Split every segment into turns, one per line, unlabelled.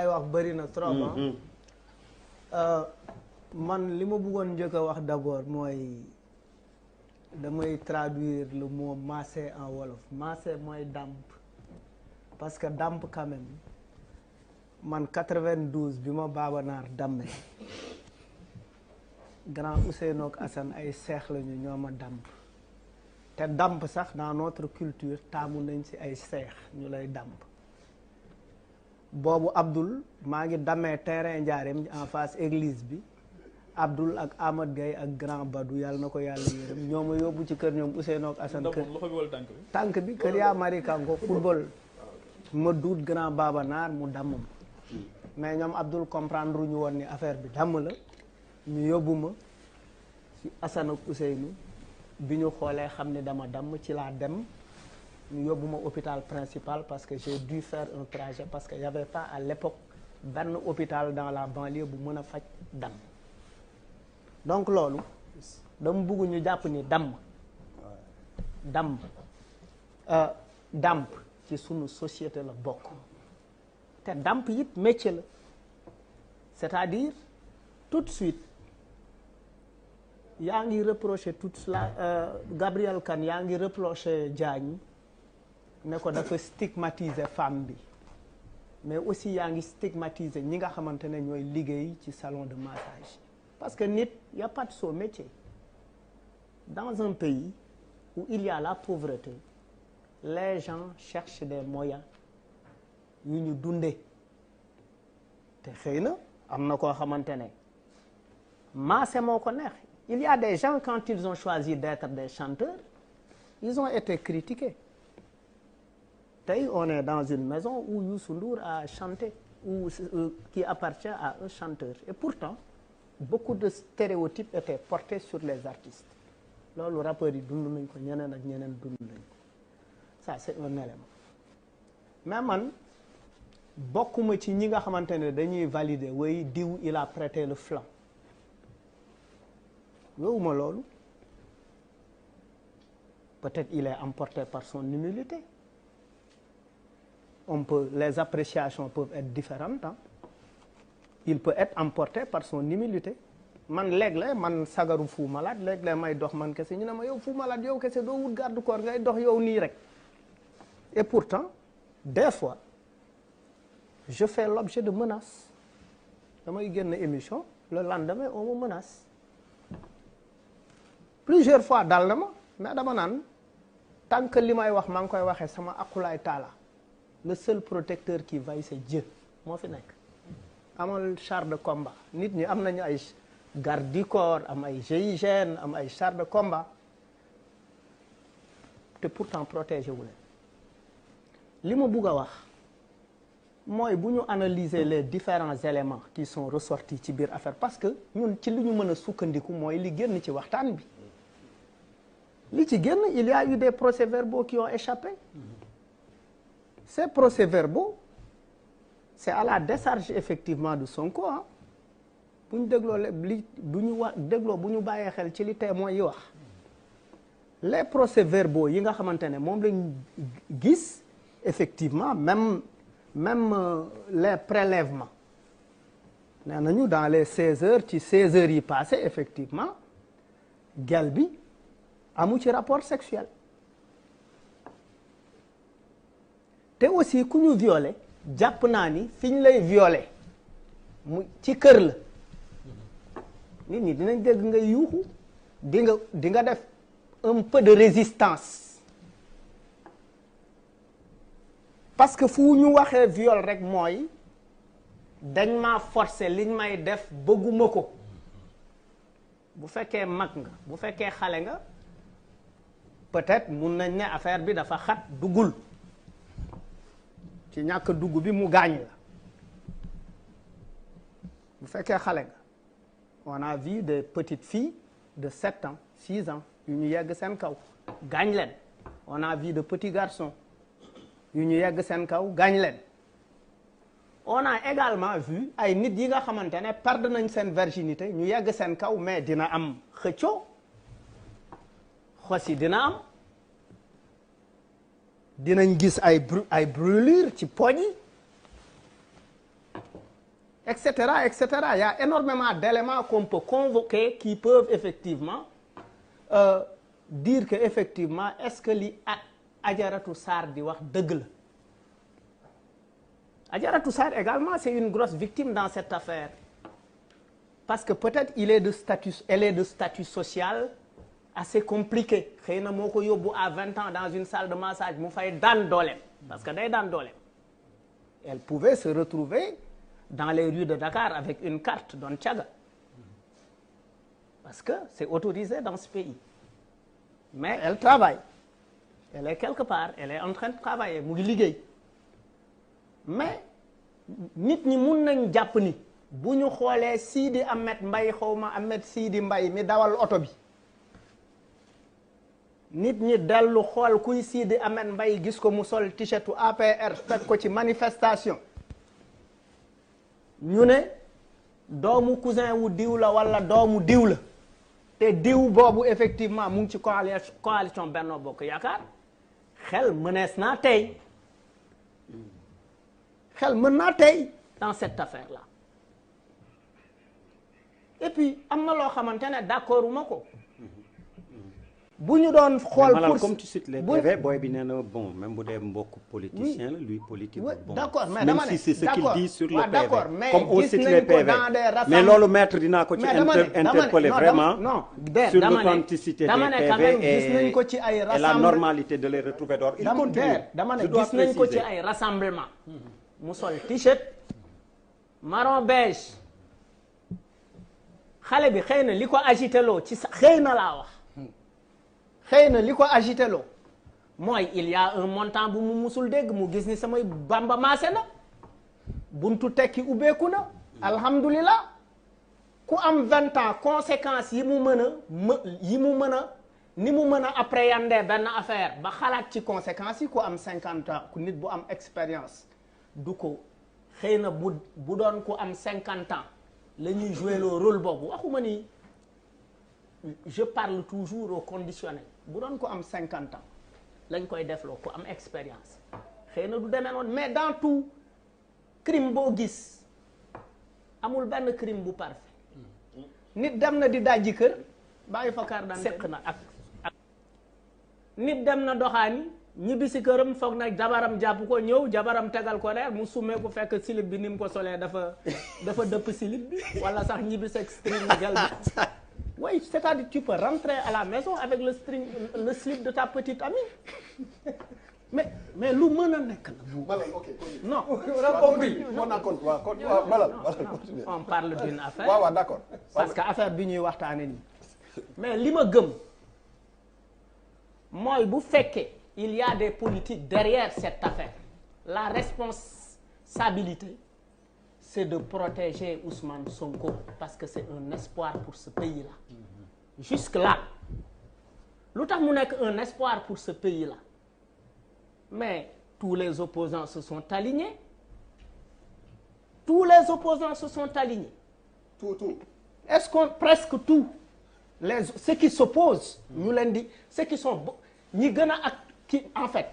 ay wax bëri na trop man li ma bëggoon njëkk a wax d'abord mooy damay traduire le mot maase en wolof maase mooy dàmp parce que dàmp quand même man 92 bi ma Baaba Naar damme grand Ousseynou ak Assane ay seex lañu ñoo ma dàmp te dàmp sax dans notre culture taamu nañ ci ay seex ñu lay dàmp boobu Abdoul maa ngi dammee terrain Njaareem en face église bi Abdoul ak Amad Gaye ak grand Badou yàlla na ko yàlla yërëm ñoo ma yóbbu ci kër ñoom Ousseynou ak Assane kër tànk bi kër yaa mari kanko football ma duut grand Baaba Naar mu damm ma mais ñoom Abdoul comprendre ñu woon ni affaire bi damm la ñu yóbbu ma ci Assane ak Ousseynou bi ñu xoolee xam ne dama damm ci laa dem ñu yóbbu ma hôpital principal parce que j'ai dû faire un trajet parce que y avait pas à l'époque benn hôpital dans la banlieue bu mën a faj damm donc loolu dama bëgg ñu jàpp ni damm damp ci sunu société la bokk te damp it métier la c'est-à-dire tout de suite yaa ngi reproché toute cela Gabriel Kane yaa ngi reproché Diagne ne ko dafa stigmatiser femme bi mais aussi yaa ngi stigmatiser ñi nga xamante ne ñooy liggéey ci salon de massage parce que nit y a pas de sot métier dans un pays où il y a la pauvreté les gens cherchent des moyens yu ñu dundee te xëy na am na koo xamante ne maase moo ko neex il y a des gens quand ils ont choisi d'être des chanteurs ils ont été critiqués tey on est dans une maison où Youssou Ndour a chanté ou qui appartient à un chanteur et pourtant beaucoup de stéréotypes étaient portés sur les artistes loolu rappeurs yi dund nañ ko ñeneen ak ñeneen dund nañ ko ça c'est un élément mais man bokkuma ci ñi nga xamante ne dañuy valider way diw il a prêté le flanc wowuma loolu peut-être il est emporté par son humilité les appréciations peuvent être différentes hein. Il peut être emporté par son humilité man léeg-léeg man sagaru Fou Malade léeg-léeg may dox man kese ñu ne ma yow Fou Malade yow kese doo wut garde corps ngay dox yow nii rek et pourtant des fois je fais l'objet de menaces damay génn émission le lendemain on me menace plusieurs fois dal na ma mais dama naan tant que li may wax maa ngi koy waxee sama aqulaay taala le seul protecteur qui vaille c'est Dieu moo fi nekk amal char de combat nit ñi am nañu ay garde du corps am ay GIGN am ay char de combat te pourtant protégé wu leen li ma bugg a wax mooy bu ñu analyser les différents éléments qui sont ressortis ci biir affaire parce que ñun ci li ñu mën a sukkandiku mooy li génn ci waxtaan bi li ci génn il y a eu des procès-verbaux qui ont échappé ces procès-verbaux c'est à la décharge effectivement de Sonko ah bu ñu dégloo li bu ñu wax dégloo bu ñu bàyyee xel ci li témoins yi wax les procès-verbaux yi nga xamante ne moom lañ gis effectivement même les prélèvements nee nañu dans les 16 heures ci 16 heures yi passé effectivement gel bi amu ci rapport sexuel te aussi ku ñu violé jàpp naa ni fi ñu lay violé mu ci kër la nit ñi dinañ dégg nga yuuxu di nga def un peu de résistance parce que fu ñu waxee viol rek mooy dañ maa forcer liñ may def bëgguma ko bu fekkee mag nga bu fekkee xale nga peut-être mun nañ ne affaire bi dafa xat duggul ci ñàkk dugg bi mu gaañ la bu fekkee xale nga on a vu des petites filles de 7 ans 6 ans yu ñu yegg seen kaw gaañ leen on a vu de petits garçons yu ñu yegg seen kaw gaañ leen on a également vu ay nit yi nga xamante ne perdre nañ seen virginité ñu yegg seen kaw mais dina am xëccoo xosi dina am dinañ gis ay brûlure ci pooj yi etc., etc. Il y a énormément d'éléments qu'on peut convoquer qui peuvent effectivement dire que effectivement est-ce que li Adjaratou Sarr di wax dëgg la. Adjaratou Sarr également c'est une grosse victime dans cette affaire parce que peut-être elle est de statut social assez compliqué xëy na moo ko yóbbu à 20 ans dans une salle de massage mu fay daan dooleem parce que day daan dooleem. Elle pouvait se retrouver dans les rues de Dakar avec une carte doon caga parce que c'est autorisé dans ce pays mais elle travaille elle est quelque part elle est en train de travailler mu ngi liggéey mais nit ñi mun nañ jàpp ni bu ñu xoolee Sidi Ahmed Mbaye xawma Ahmed Sidi Mbaye mi dawal oto bi nit ñi dellu xool kuy Sidi Ahmed Mbaye gis ko mu sol t-shirtu APR fekk ko ci manifestation ñu ne doomu cousin wu diw la wala doomu diw la te diw boobu effectivement mu ngi ci coalition Benno Bokk Yaakaar xel mënees naa tey xel mën naa tey dans cette affaire-là et puis am na loo xamante ne d'accord uma ko bu ñu doon xool pour
comme tu cites les PV booy bi nee na bon même bu dee mbokk politicien la lui politique bon
d'accord mais dama ne
même si c'est ce qu'il dit sur le PV
mais
comme on cite les PV mais loolu maître dinaa ko ci interpeller vraiment sur l'authenticité des PV et la normalité de les retrouver d'or il continue
dama ne gis nañ ko ci ay rassemblement mu sol t-shirt marron beige xale bi xëy na li ko agité loo ci sax xëy na laa wax xëy na li ko agité loo mooy il y a un montant bu mu musul dégg mu gis ni samay bamba maase na buntu tekki ubbeeku na alhamdulilah ku am 20 ans conséquences yi mu mën a ni mu mën a appréhender benn affaire ba xalaat ci conséquences yi ku am 50 ans ku nit bu am expérience du ko xëy na bu doon ku am 50 ans la ñuy jouer le rôle boobu waxuma ni je parle toujours au conditionnel bu doon ko am 50 ans lañ koy defloo ku am expérience xëy na du demee noonu mais dans tout crime boo gis amul benn crime bu parfait nit dem na di dajji kër bàyyi fa carte d'identité seq na ak nit dem na doxaani ñibbi si këram foog na jabaram jàpp ko ñëw jabaram tegal ko reer mu summee ko fekk slip bi ni mu ko solee dafa dëpp slip bi wala sax ñibbi seeg string gel bi oui c'est-à-dire tu peux rentrer à la maison avec le slip de ta petite amie mais lu mën a nekk la.
Malal ok
non on parle d'une affaire.
waaw d'accord.
parce que affaire bi ñuy waxtaane nii mais li ma gëm mooy bu fekkee il y a des politiques derrière cette affaire la responsabilité c'est de protéger Ousmane Sonko parce que c'est un espoir pour ce pays-là jusque-là lu tax mu nekk un espoir pour ce pays-là mais tous les opposants se sont alignés tout est-ce qu'on presque tous ceux qui s'opposent ñu leen di ceux qui sont ñi gën a ak ki en fait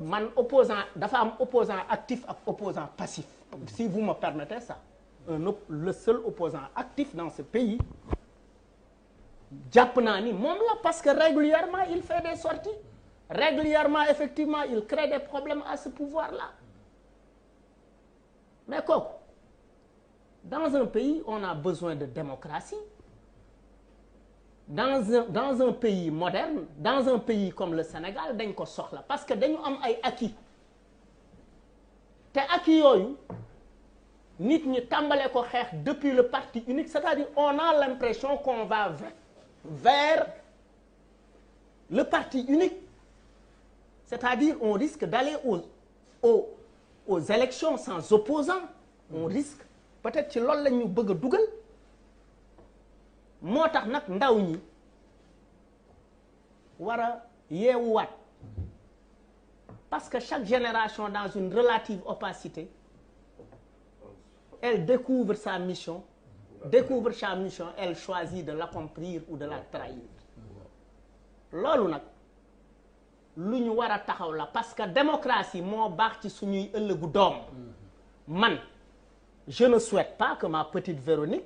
man opposant dafa am opposant actif ak opposant passif si vous me permettez ça le seul opposant actif dans ce pays jàpp naa ni moom la parce que régulièrement il fait des sorties régulièrement effectivement il crée des problèmes à ce pouvoir-là mais kooku dans un pays on a besoin de démocratie dans un pays moderne dans un pays comme le Sénégal dañ ko soxla parce que dañu am ay acquis te acquis yooyu nit ñi tàmbale ko xeex depuis le parti unique c'est-à-dire on a l'impression qu'on va vers le parti unique c'est-à-dire on risque d'aller aux élections sans opposants on risque peut-être ci loolu la ñu bëgg a dugal moo tax nag ndaw ñi war a yeewuwaat parce que chaque génération dans une relative opacité elle découvre sa mission elle choisit de l'accomplir ou de la trahir loolu nag lu ñu war a taxaw la parce que démocratie moo baax ci suñuy ëllëgu doom man je ne souhaite pas que ma petite Véronique,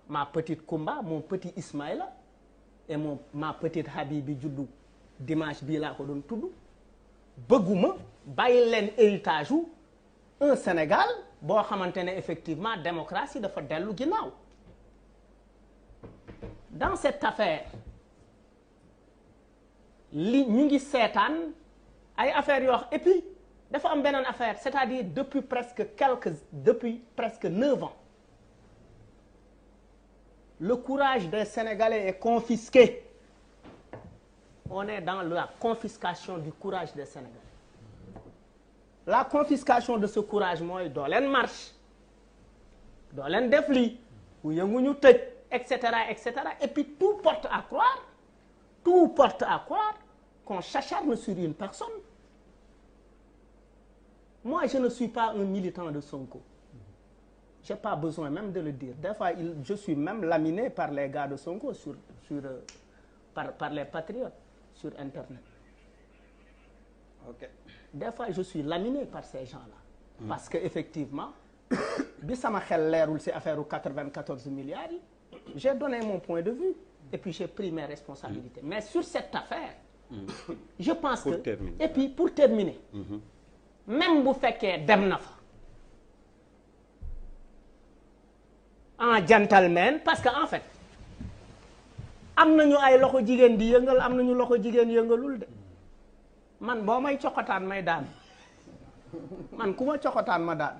ma petite Koumba, mon petit Ismaïla et ma petite Habibi juddu dimanche bii laa ko doon tudd bëgguma bàyyi leen héritage u un Sénégal boo xamante ne effectivement démocratie dafa dellu ginnaaw. Dans cette affaire li ñu ngi seetaan ay affaires yoo xam et puis dafa am beneen affaire c'est-à-dire depuis presque 9 ans le courage des Sénégalais est confisqué. On est dans la confiscation du courage des Sénégalais. La confiscation de ce courage mooy doo leen marche doo leen def lii bu yëngu ñu tëj et cetera et puis tout porte à croire qu'on s'acharne sur une personne. Moi je ne suis pas un militant de Sonko. J'ai pas besoin même de le dire. Des fois je suis même laminé par les gars de Sonko par les patriotes sur internet.
OK.
Des fois je suis laminé par ces gens-là. Parce que effectivement bi sama xel leerul ci affaire u 94 milliards yi j'ai donné mon point de vue et puis j'ai pris mes responsabilités. Mais sur cette affaire je pense que terminer. Et puis pour terminer même bu fekkee dem na fa en gentleman parce que en fait am nañu ay loxo jigéen di yëngal am nañu loxo jigéen yëngalul de man boo may coxotaan may daan man ku ma coxotaan ma daan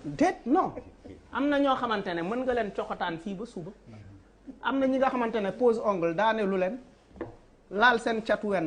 déet non am na ñoo xamante ne mën nga leen coxotaan fii ba suba am na ñi nga xamante ne pose ongle daane lu leen laal seen catu wen